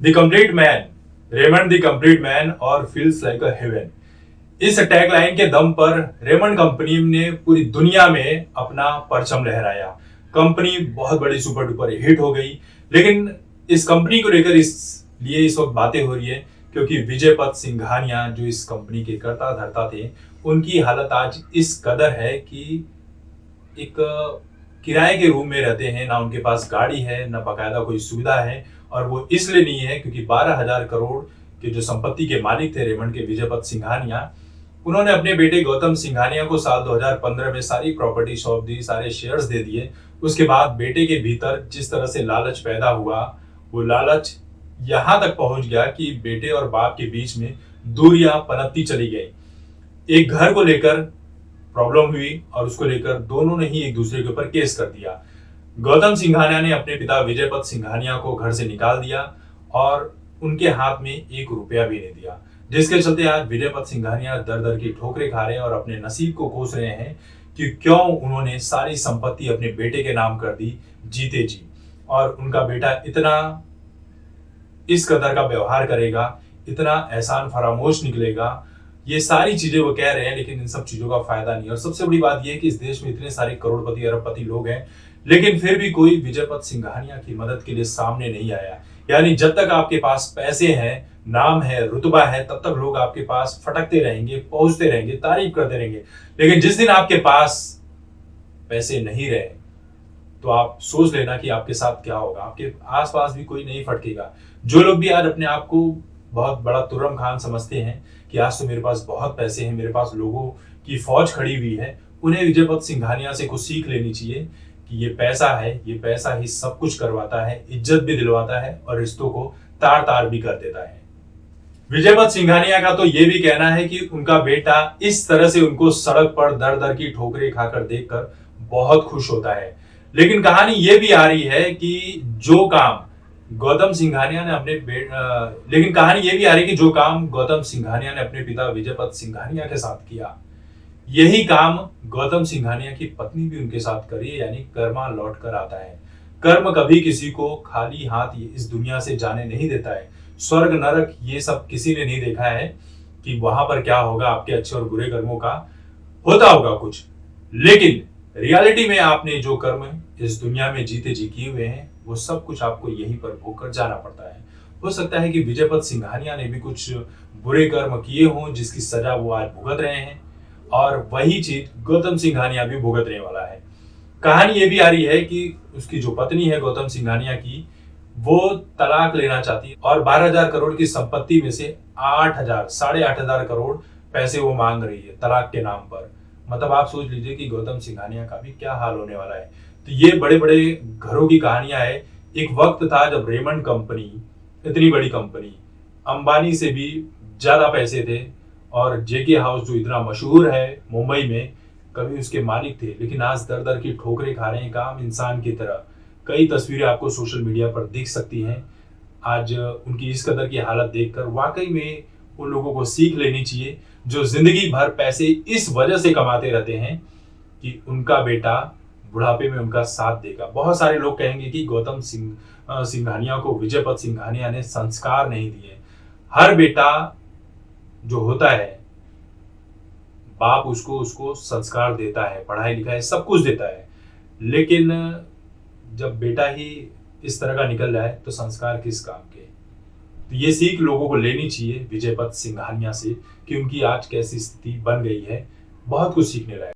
The complete man, Raymond the complete man और feels like अ haven. इस tagline के दम पर रेमंड कंपनी ने पूरी दुनिया में अपना परचम लहराया। कंपनी बहुत बड़ी सुपर डुपर हिट हो गई। लेकिन इस कंपनी को लेकर इसलिए इस वक्त बातें हो रही है क्योंकि विजय पथ सिंघानिया जो इस कंपनी के कर्ता धर्ता थे, उनकी हालत आज इस कदर है कि एक किराए के रूम में रहते हैं, ना उनके पास गाड़ी है, ना बाकायदा कोई सुविधा है। और वो इसलिए नहीं है क्योंकि 12,000 करोड़ के जो संपत्ति के मालिक थे रेमंड के, विजय पथ सिंघानिया, उन्होंने अपने बेटे गौतम सिंघानिया को साल 2015 में सारी प्रॉपर्टी सौंप दी, सारे शेयर्स दे दिए। उसके बाद बेटे के भीतर जिस तरह से लालच पैदा हुआ, वो लालच यहां तक पहुंच गया कि बेटे और बाप के बीच में दूरियां पनपती चली गई। एक घर को लेकर प्रॉब्लम हुई और उसको लेकर दोनों ने ही एक दूसरे के ऊपर केस कर दिया। गौतम सिंघानिया ने अपने पिता विजय पथ सिंघानिया को घर से निकाल दिया और उनके हाथ में 1 रुपया भी नहीं दिया, जिसके चलते आज विजय पथ सिंघानिया दर दर की ठोकरें खा रहे हैं और अपने नसीब को कोस रहे हैं कि क्यों उन्होंने सारी संपत्ति अपने बेटे के नाम कर दी जीते जी। और उनका बेटा इतना इस कदर का व्यवहार करेगा, इतना एहसान फरामोश निकलेगा, ये सारी चीजें वो कह रहे हैं, लेकिन इन सब चीजों का फायदा नहीं। और सबसे बड़ी बात यह है कि इस देश में इतने सारे करोड़पति अरबपति लोग हैं, लेकिन फिर भी कोई विजय पथ सिंघानिया की मदद के लिए सामने नहीं आया। यानी जब तक आपके पास पैसे हैं, नाम है, रुतबा है, तब तक लोग आपके पास फटकते रहेंगे, पहुंचते रहेंगे, तारीफ करते रहेंगे। लेकिन जिस दिन आपके पास पैसे नहीं रहे तो आप सोच लेना कि आपके साथ क्या होगा। आपके आसपास भी कोई नहीं फटकेगा। जो लोग भी आज अपने आप को बहुत बड़ा तुर्रम खान समझते हैं कि आज तो मेरे पास बहुत पैसे हैं, मेरे पास लोगों की फौज खड़ी हुई है, उन्हें विजय पथ सिंघानिया से कुछ सीख लेनी चाहिए कि ये पैसा है, ये पैसा ही सब कुछ करवाता है, इज्जत भी दिलवाता है और रिश्तों को तार तार भी कर देता है। विजय पथ सिंघानिया का तो ये भी कहना है कि उनका बेटा इस तरह से उनको सड़क पर दर दर की ठोकरें खाकर देखकर बहुत खुश होता है। लेकिन कहानी ये भी आ रही है कि जो काम गौतम सिंघानिया ने अपने लेकिन कहानी ये भी आ रही है कि जो काम गौतम सिंघानिया ने अपने पिता विजय पथ सिंघानिया के साथ किया, यही काम गौतम सिंघानिया की पत्नी भी उनके साथ करी है। यानी कर्मा लौट कर आता है। कर्म कभी किसी को खाली हाथ इस दुनिया से जाने नहीं देता है। स्वर्ग नरक ये सब किसी ने नहीं देखा है कि वहां पर क्या होगा। आपके अच्छे और बुरे कर्मों का होता होगा कुछ, लेकिन रियलिटी में आपने जो कर्म इस दुनिया में जीते जी किए हुए हैं, वो सब कुछ आपको यहीं पर भोग कर जाना पड़ता है। हो सकता है कि विजय पथ सिंघानिया ने भी कुछ बुरे कर्म किए हों जिसकी सजा वो आज भुगत रहे हैं, और वही चीज गौतम सिंघानिया भी भुगतने वाला है। कहानी ये भी आ रही है कि उसकी जो पत्नी है गौतम सिंघानिया की, वो तलाक लेना चाहती है और 12,000 करोड़ की संपत्ति में से 8,000 करोड़ पैसे वो मांग रही है तलाक के नाम पर। मतलब आप सोच लीजिए कि गौतम सिंघानिया का भी क्या हाल होने वाला है। तो ये बड़े बड़े घरों की कहानियां है। एक वक्त था जब रेमंड कंपनी, इतनी बड़ी कंपनी, अंबानी से भी ज्यादा पैसे थे, और जेके हाउस जो इतना मशहूर है मुंबई में, कभी उसके मालिक थे। लेकिन आज दर दर की ठोकरें खा रहे हैं काम इंसान की तरह। कई तस्वीरें आपको सोशल मीडिया पर दिख सकती हैं। आज उनकी इस कदर की हालत देखकर वाकई में उन लोगों को सीख लेनी चाहिए जो जिंदगी भर पैसे इस वजह से कमाते रहते हैं कि उनका बेटा बुढ़ापे में उनका साथ देगा। बहुत सारे लोग कहेंगे कि गौतम सिंघानिया को विजय पथ सिंघानिया ने संस्कार नहीं दिए। हर बेटा जो होता है, बाप उसको संस्कार देता है, पढ़ाई लिखाई सब कुछ देता है, लेकिन जब बेटा ही इस तरह का निकल रहा है तो संस्कार किस काम के। तो ये सीख लोगों को लेनी चाहिए विजय पथ सिंघानिया से कि उनकी आज कैसी स्थिति बन गई है। बहुत कुछ सीखने लायक।